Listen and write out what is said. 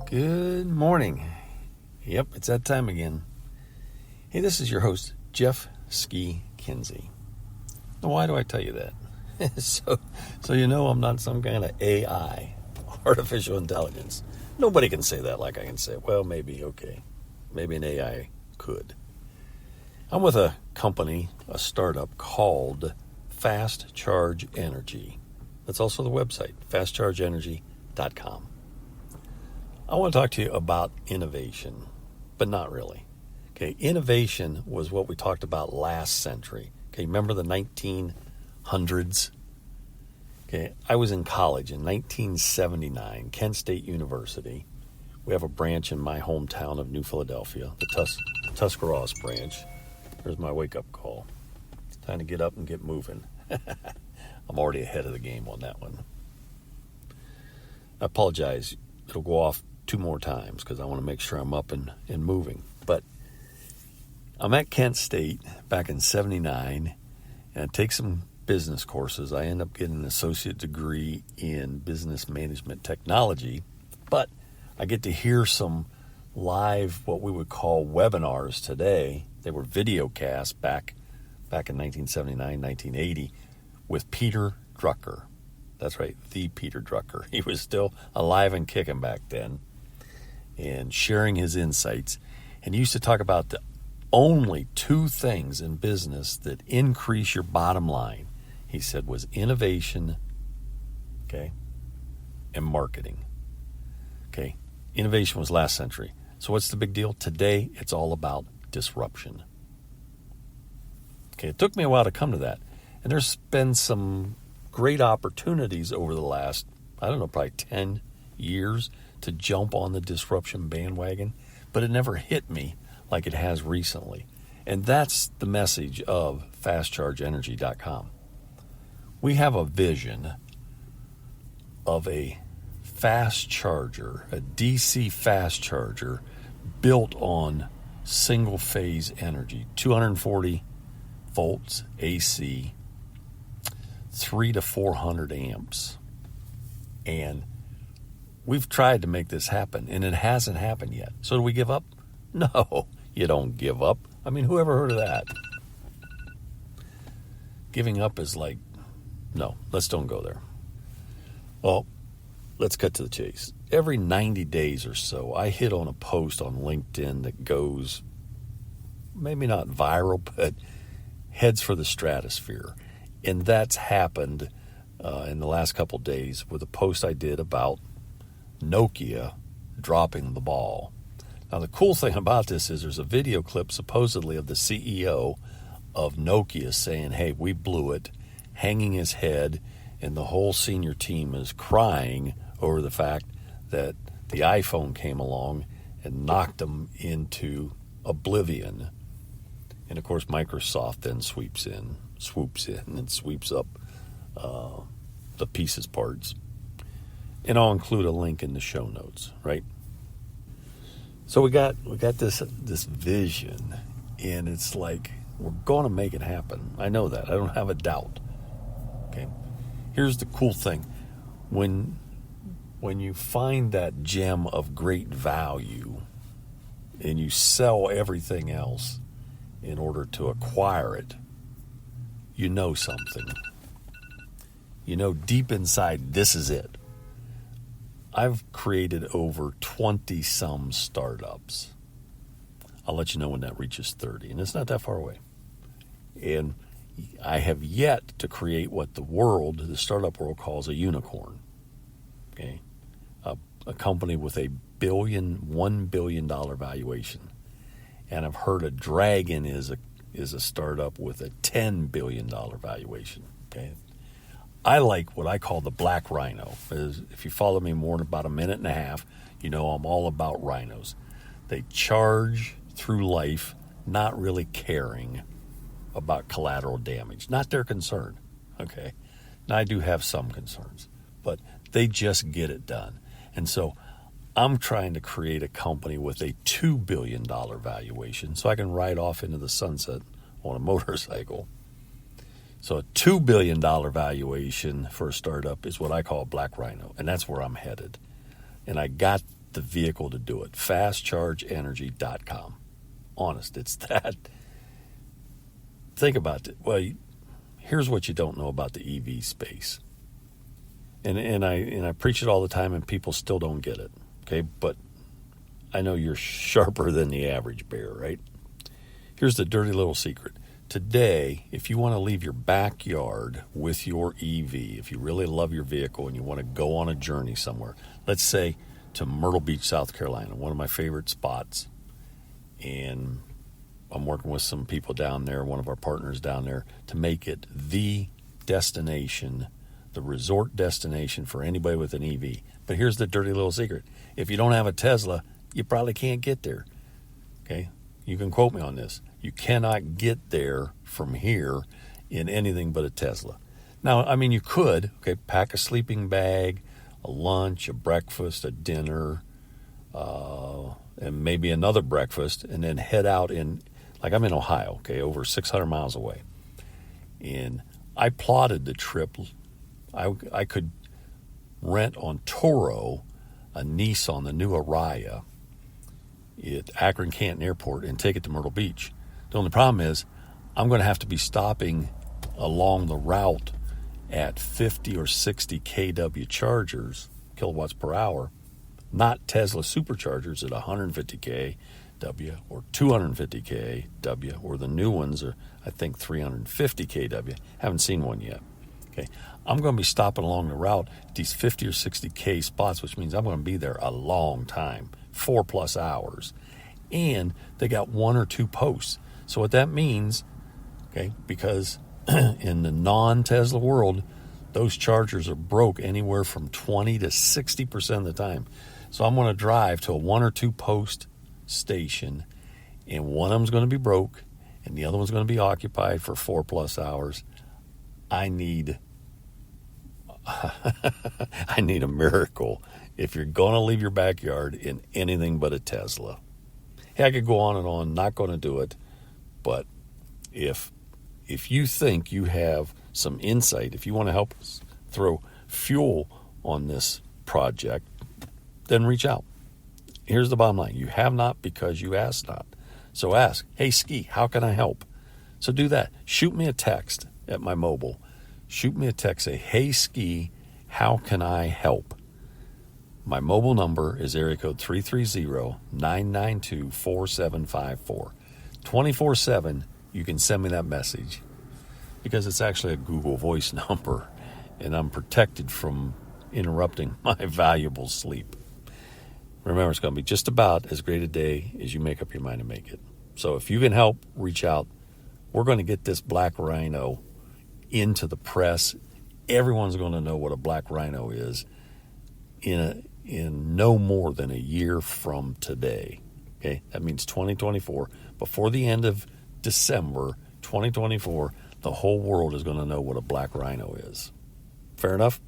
Good morning. Yep, it's that time again. Hey, this is your host, Jeff Ski Kinsey. Now, why do I tell you that? so you know I'm not some kind of AI, artificial intelligence. Nobody can say that like I can say it. Well, maybe, okay. Maybe an AI could. I'm with a company, a startup called Fast Charge Energy. That's also the website, fastchargeenergy.com. I want to talk to you about innovation, but not really. Okay, innovation was what we talked about last century. Okay, remember the 1900s? Okay, I was in college in 1979, Kent State University. We have a branch in my hometown of New Philadelphia, the Tuscarawas branch. There's my wake-up call. Time to get up and get moving. I'm already ahead of the game on that one. I apologize. It'll go off 2 more times because I want to make sure I'm up and moving. But I'm at Kent State back in 79, and I take some business courses. I end up getting an associate degree in business management technology, but I get to hear some live, what we would call webinars today. They were video casts back in 1979, 1980 with Peter Drucker. That's right, the Peter Drucker. He was still alive and kicking back then and sharing his insights. And he used to talk about the only 2 things in business that increase your bottom line, he said, was innovation, okay, and marketing. Okay, innovation was last century. So what's the big deal? Today, it's all about disruption. Okay, it took me a while to come to that. And there's been some great opportunities over the last, probably 10 years to jump on the disruption bandwagon, but it never hit me like it has recently. And that's the message of fastchargeenergy.com. We have a vision of a fast charger, a DC fast charger built on single phase energy, 240 volts AC, 300 to 400 amps. And we've tried to make this happen, and it hasn't happened yet. So do we give up? No, you don't give up. Who ever heard of that? Giving up is like, no, let's don't go there. Well, let's cut to the chase. Every 90 days or so, I hit on a post on LinkedIn that goes, maybe not viral, but heads for the stratosphere. And that's happened in the last couple days with a post I did about Nokia dropping the ball. Now, the cool thing about this is there's a video clip supposedly of the CEO of Nokia saying, hey, we blew it, hanging his head, and the whole senior team is crying over the fact that the iPhone came along and knocked them into oblivion. And, of course, Microsoft then swoops in and sweeps up the pieces parts. And I'll include a link in the show notes, right? So we got this vision, and it's like we're going to make it happen. I know that. I don't have a doubt. Okay. Here's the cool thing. When you find that gem of great value and you sell everything else in order to acquire it, you know something. You know deep inside, this is it. I've created over 20-some startups. I'll let you know when that reaches 30, and it's not that far away. And I have yet to create what the startup world calls a unicorn. Okay, a company with a $1 billion valuation. And I've heard a dragon is a startup with a $10 billion valuation. Okay, I like what I call the Black Rhino. If you follow me more than about a minute and a half, you know I'm all about rhinos. They charge through life, not really caring about collateral damage. Not their concern, okay? Now, I do have some concerns, but they just get it done. And so I'm trying to create a company with a $2 billion valuation so I can ride off into the sunset on a motorcycle. So a $2 billion valuation for a startup is what I call a Black Rhino, and that's where I'm headed. And I got the vehicle to do it. FastChargeEnergy.com. Honest, it's that. Think about it. Well, here's what you don't know about the EV space. And I preach it all the time, and people still don't get it. Okay, but I know you're sharper than the average bear, right? Here's the dirty little secret. Today, if you want to leave your backyard with your EV, if you really love your vehicle and you want to go on a journey somewhere, let's say to Myrtle Beach, South Carolina, one of my favorite spots, and I'm working with some people down there, one of our partners down there, to make it the destination, the resort destination for anybody with an EV. But here's the dirty little secret. If you don't have a Tesla, you probably can't get there. Okay? You can quote me on this. You cannot get there from here in anything but a Tesla. Now, I mean, you could, okay, pack a sleeping bag, a lunch, a breakfast, a dinner, and maybe another breakfast, and then head out in, like I'm in Ohio, okay, over 600 miles away. And I plotted the trip. I could rent on Turo a Nissan, the new Araya, at Akron Canton Airport, and take it to Myrtle Beach. The only problem is I'm going to have to be stopping along the route at 50 or 60 kW chargers, kilowatts per hour, not Tesla superchargers at 150 kW or 250 kW, or the new ones are, I think, 350 kW. Haven't seen one yet. Okay, I'm going to be stopping along the route at these 50 or 60 K spots, which means I'm going to be there a long time, 4+ hours. And they got 1 or 2 posts. So what that means, okay, because in the non-Tesla world, those chargers are broke anywhere from 20 to 60% of the time. So I'm going to drive to a 1 or 2 post station, and one of them's going to be broke, and the other one's going to be occupied for 4+ hours. I need I need a miracle if you're going to leave your backyard in anything but a Tesla. Hey, I could go on and on, not going to do it, but if you think you have some insight, if you want to help us throw fuel on this project, then reach out. Here's the bottom line. You have not because you ask not. So ask, hey, Ski, how can I help? So do that. Shoot me a text at my mobile. Shoot me a text. Say, hey, Ski, how can I help? My mobile number is area code 330-992-4754. 24/7, you can send me that message because it's actually a Google Voice number, and I'm protected from interrupting my valuable sleep. Remember, it's going to be just about as great a day as you make up your mind to make it. So if you can help, reach out. We're going to get this Black Rhino into the press. Everyone's going to know what a Black Rhino is in no more than a year from today. Okay, that means 2024. Before the end of December 2024, the whole world is going to know what a Black Rhino is. Fair enough?